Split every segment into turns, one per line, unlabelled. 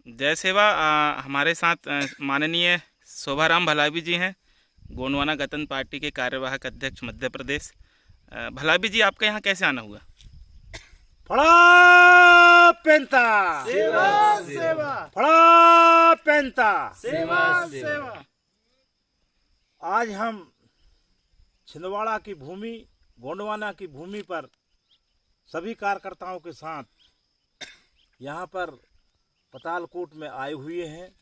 जय सेवा। हमारे साथ माननीय शोभाराम भलावी जी हैं, गोंडवाना गणतंत्र पार्टी के कार्यवाहक अध्यक्ष मध्य प्रदेश। भलावी जी, आपके यहाँ कैसे आना हुआ?
फड़ा पेंता
सेवा सेवा
फड़ा पेंता
सेवा सेवा।
आज हम छिंदवाड़ा की भूमि, गोंडवाना की भूमि पर सभी कार्यकर्ताओं के साथ यहाँ पर पतालकोट में आए हुए हैं।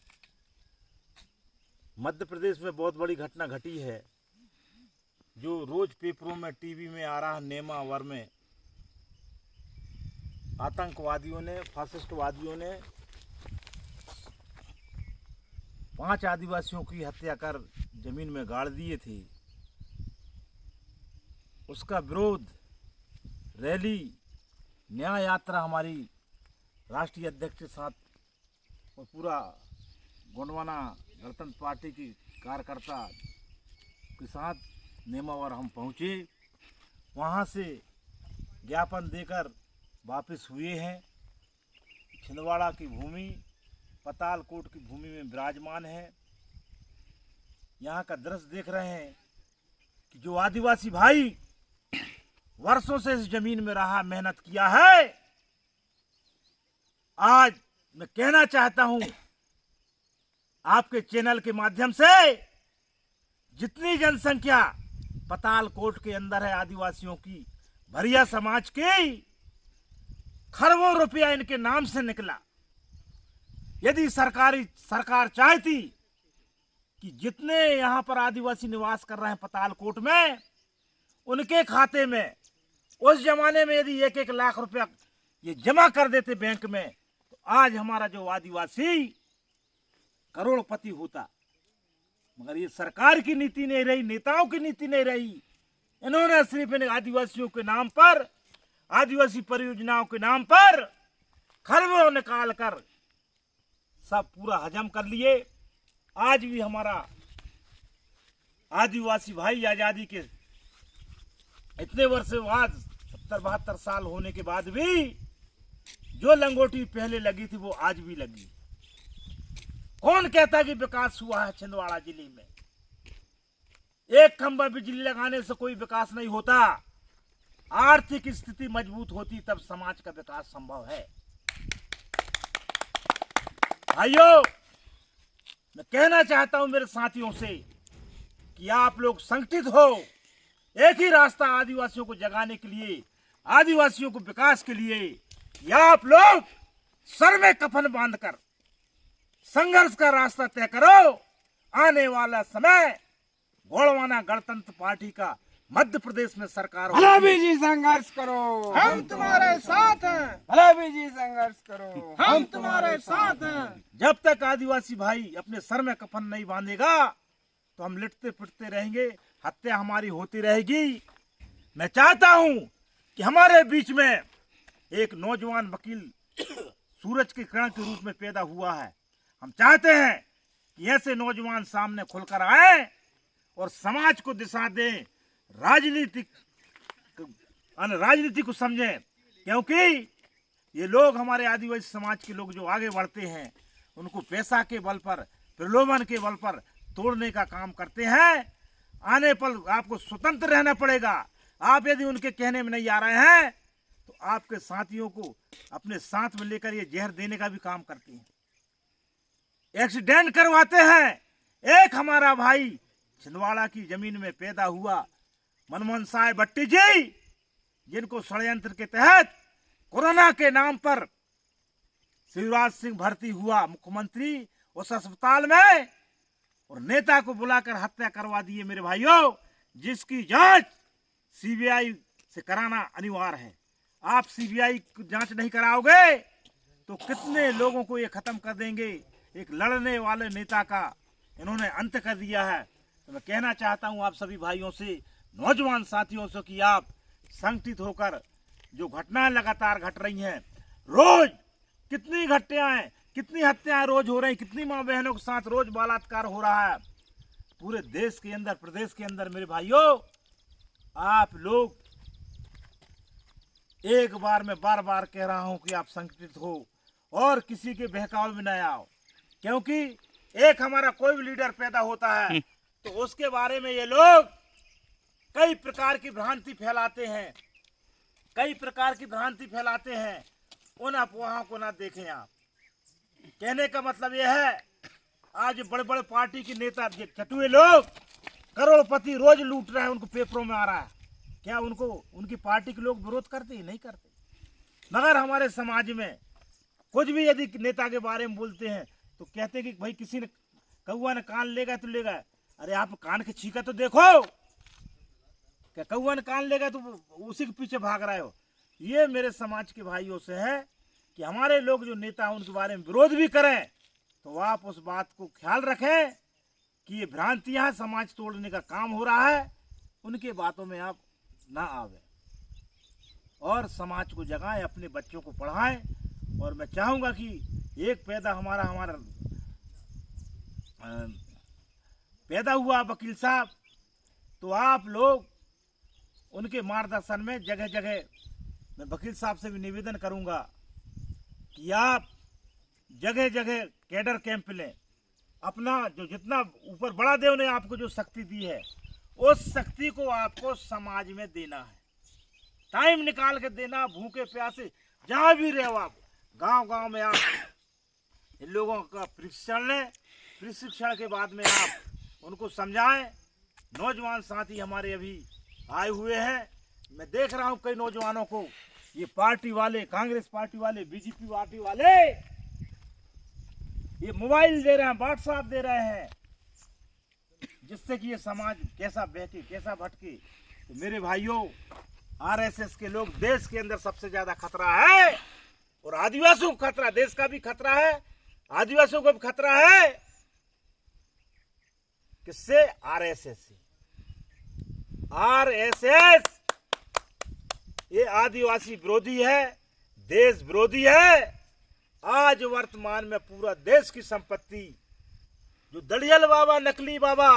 मध्य प्रदेश में बहुत बड़ी घटना घटी है, जो रोज पेपरों में, टीवी में आ रहा। नेमावर में आतंकवादियों ने, फासिस्टवादियों ने 5 आदिवासियों की हत्या कर जमीन में गाड़ दिए थे। उसका विरोध रैली, न्याय यात्रा हमारी राष्ट्रीय अध्यक्ष के साथ और पूरा गोंडवाना गणतंत्र पार्टी की कार्यकर्ता के साथ नेमावर हम पहुँचे। वहाँ से ज्ञापन देकर वापस हुए हैं। छिंदवाड़ा की भूमि पतालकोट की भूमि में विराजमान है। यहाँ का दृश्य देख रहे हैं कि जो आदिवासी भाई वर्षों से इस जमीन में रहा, मेहनत किया है, आज मैं कहना चाहता हूं आपके चैनल के माध्यम से, जितनी जनसंख्या पतालकोट के अंदर है आदिवासियों की, भरिया समाज की, खरबों रुपया इनके नाम से निकला। यदि सरकार चाहती कि जितने यहाँ पर आदिवासी निवास कर रहे हैं पतालकोट में, उनके खाते में उस जमाने में यदि 1-1 लाख रुपया ये जमा कर देते बैंक में, तो आज हमारा जो आदिवासी करोड़पति होता। मगर ये सरकार की नीति नहीं रही, नेताओं की नीति नहीं रही। इन्होंने सिर्फ इन आदिवासियों के नाम पर, आदिवासी परियोजनाओं के नाम पर खरबों निकाल कर सब पूरा हजम कर लिए। आज भी हमारा आदिवासी भाई आजादी के इतने वर्ष बाद, 70-72 साल होने के बाद भी जो लंगोटी पहले लगी थी वो आज भी लगी। कौन कहता कि विकास हुआ है छिंदवाड़ा जिले में? एक खंभा बिजली लगाने से कोई विकास नहीं होता। आर्थिक स्थिति मजबूत होती तब समाज का विकास संभव है। भाइयों, मैं कहना चाहता हूं मेरे साथियों से कि आप लोग संगठित हो। एक ही रास्ता आदिवासियों को जगाने के लिए, आदिवासियों को विकास के लिए, या आप लोग सर में कफन बांधकर संघर्ष का रास्ता तय करो। आने वाला समय गोंडवाना गणतंत्र पार्टी का मध्य प्रदेश में सरकार होगी।
भलावी जी संघर्ष करो, हम तुम्हारे साथ हैं। भलावी जी संघर्ष करो, हम तुम्हारे साथ हैं।
जब तक आदिवासी भाई अपने सर में कफन नहीं बांधेगा तो हम लिटते फिरते रहेंगे, हत्या हमारी होती रहेगी। मैं चाहता हूं कि हमारे बीच में एक नौजवान वकील सूरज की किरण के रूप में पैदा हुआ है। हम चाहते हैं कि ऐसे नौजवान सामने खुलकर आए और समाज को दिशा दें, राजनीति को समझें। क्योंकि ये लोग, हमारे आदिवासी समाज के लोग जो आगे बढ़ते हैं, उनको पैसा के बल पर, प्रलोभन के बल पर तोड़ने का काम करते हैं। आने पर आपको स्वतंत्र रहना पड़ेगा। आप यदि उनके कहने में नहीं आ रहे हैं तो आपके साथियों को अपने साथ में लेकर ये जहर देने का भी काम करते हैं, एक्सीडेंट करवाते हैं। एक हमारा भाई छिंदवाड़ा की जमीन में पैदा हुआ, मनमोहन साय भट्टी जी, जिनको षड्यंत्र के तहत कोरोना के नाम पर शिवराज सिंह भर्ती हुआ मुख्यमंत्री, उस अस्पताल में, और नेता को बुलाकर हत्या करवा दिए मेरे भाइयों, जिसकी जांच सीबीआई से कराना अनिवार्य है। आप सीबीआई जांच नहीं कराओगे तो कितने लोगों को ये खत्म कर देंगे। एक लड़ने वाले नेता का इन्होंने अंत कर दिया है। तो मैं कहना चाहता हूं आप सभी भाइयों से, नौजवान साथियों से, कि आप संगठित होकर, जो घटनाएं लगातार घट रही हैं, रोज कितनी घटनाएं, कितनी हत्याएं रोज हो रही, कितनी माँ बहनों के साथ रोज बलात्कार हो रहा है पूरे देश के अंदर, प्रदेश के अंदर। मेरे भाइयों, आप लोग एक बार, मैं बार बार कह रहा हूं कि आप संगठित हो और किसी के बहकावे में न आओ, क्योंकि एक हमारा कोई भी लीडर पैदा होता है तो उसके बारे में ये लोग कई प्रकार की भ्रांति फैलाते हैं, कई प्रकार की भ्रांति फैलाते हैं। उन अफवाहों को ना देखें आप। कहने का मतलब यह है, आज बड़े बड़े पार्टी के नेता चटुए लोग करोड़पति रोज लूट रहे हैं, उनको पेपरों में आ रहा है। क्या उनको उनकी पार्टी के लोग विरोध करते ही नहीं करते? मगर हमारे समाज में कुछ भी यदि नेता के बारे में बोलते हैं तो कहते हैं कि भाई किसी ने कौआ ने कान लेगा तो लेगा। अरे आप कान के छीका तो देखो, क्या कौआ ने कान लेगा तो उसी के पीछे भाग रहे हो। ये मेरे समाज के भाइयों से है कि हमारे लोग जो नेता हैं उनके बारे में विरोध भी करें तो आप उस बात को ख्याल रखें कि ये भ्रांतियां समाज तोड़ने का काम हो रहा है, उनके बातों में आप ना आवे और समाज को जगाएं, अपने बच्चों को पढ़ाएं। और मैं चाहूँगा कि एक पैदा हुआ वकील साहब, तो आप लोग उनके मार्गदर्शन में जगह जगह, मैं वकील साहब से भी निवेदन करूंगा कि आप जगह जगह कैडर कैंप लें। अपना जो जितना ऊपर बड़ा देव ने आपको जो शक्ति दी है उस शक्ति को आपको समाज में देना है, टाइम निकाल के देना। भूखे प्यासे जहाँ भी रहो आप, गांव गांव में आप इन लोगों का प्रशिक्षण लें। प्रशिक्षण के बाद में आप उनको समझाएं। नौजवान साथी हमारे अभी आए हुए हैं, मैं देख रहा हूँ कई नौजवानों को ये पार्टी वाले, कांग्रेस पार्टी वाले, बीजेपी पार्टी वाले ये मोबाइल दे रहे हैं, व्हाट्सएप दे रहे हैं, जिससे कि ये समाज कैसा बहके कैसा भटके। तो मेरे भाइयों, आरएसएस के लोग देश के अंदर सबसे ज्यादा खतरा है और आदिवासियों को खतरा, देश का भी खतरा है, आदिवासियों को भी खतरा है। किससे? आरएसएस से। आरएसएस ये आदिवासी विरोधी है, देश विरोधी है। आज वर्तमान में पूरा देश की संपत्ति जो दड़ियल बाबा, नकली बाबा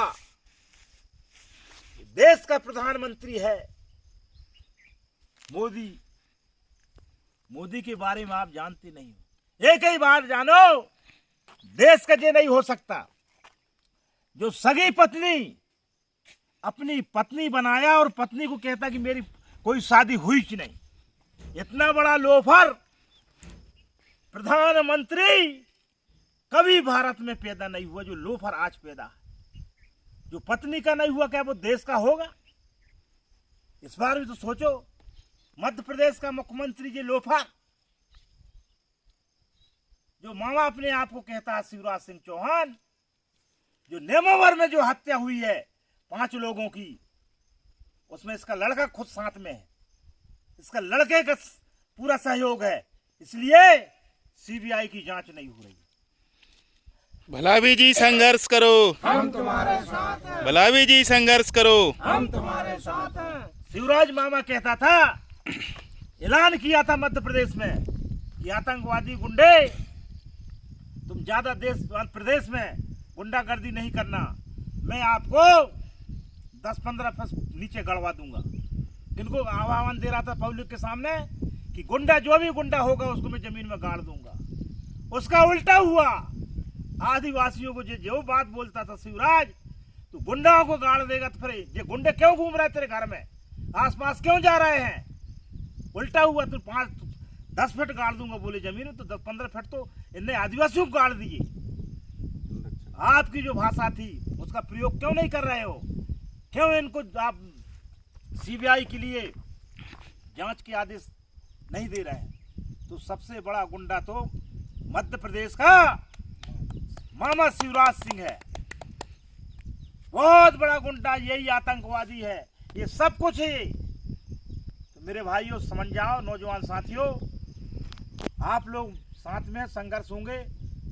देश का प्रधानमंत्री है, मोदी के बारे में आप जानते नहीं हो। एक ही बात जानो, देश का ये नहीं हो सकता जो सगी पत्नी अपनी पत्नी बनाया और पत्नी को कहता कि मेरी कोई शादी हुई ही नहीं। इतना बड़ा लोफर प्रधानमंत्री कभी भारत में पैदा नहीं हुआ जो लोफर आज पैदा है। जो पत्नी का नहीं हुआ, क्या वो देश का होगा? इस बार भी तो सोचो। मध्य प्रदेश का मुख्यमंत्री जी लोफर, जो मामा अपने आप को कहता है शिवराज सिंह चौहान, जो नेमावर में जो हत्या हुई है 5 लोगों की, उसमें इसका लड़का खुद साथ में है, इसका लड़के का पूरा सहयोग है, इसलिए सीबीआई की जांच नहीं हो रही।
भलावी जी संघर्ष करो,
हम तुम्हारे साथ हैं।
भलावी जी संघर्ष करो,
हम तुम्हारे साथ हैं।
शिवराज मामा कहता था, ऐलान किया था मध्य प्रदेश में कि आतंकवादी गुंडे तुम ज्यादा प्रदेश में गुंडागर्दी नहीं करना, मैं आपको 10-15 फुट नीचे गड़वा दूंगा। जिनको आह्वान दे रहा था पब्लिक के सामने कि गुंडा, जो भी गुंडा होगा उसको मैं जमीन में गाड़ दूंगा। उसका उल्टा हुआ। आदिवासियों को जो बात बोलता था शिवराज, तो गुंडाओं को गाड़ देगा तो फिर ये गुंडे क्यों घूम रहे तेरे घर में, आसपास क्यों जा रहे हैं? उल्टा हुआ तो 5-10 फीट गाड़ दूंगा बोले जमीन में, तो 10-15 फीट तो इनने आदिवासियों को गाड़ दिए। आपकी जो भाषा थी उसका प्रयोग क्यों नहीं कर रहे हो? क्यों इनको आप सीबीआई के लिए जांच के आदेश नहीं दे रहे हैं? तो सबसे बड़ा गुंडा तो मध्य प्रदेश का मामा शिवराज सिंह है, बहुत बड़ा गुंडा, यही आतंकवादी है, ये सब कुछ है। तो मेरे भाइयों समझ जाओ, नौजवान साथियों, आप लोग साथ में संघर्ष होंगे।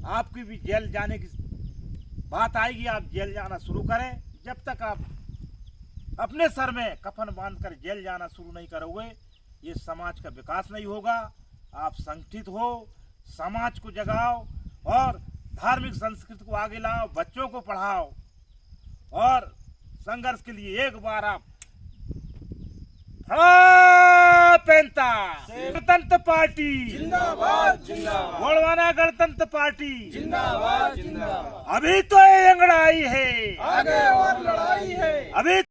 आपकी भी जेल जाने की बात आएगी, आप जेल जाना शुरू करें। जब तक आप अपने सर में कफन बांधकर जेल जाना शुरू नहीं करोगे, ये समाज का विकास नहीं होगा। आप संगठित हो, समाज को जगाओ और धार्मिक संस्कृति को आगे लाओ, बच्चों को पढ़ाओ और संघर्ष के लिए एक बार आप खड़ा पेंता गणतंत्र पार्टी
जिंदाबाद जिंदाबाद,
गोंडवाना गणतंत्र पार्टी
जिंदाबाद जिंदाबाद,
अभी तो ये अंगड़ाई है,
आगे और लड़ाई है।
अभी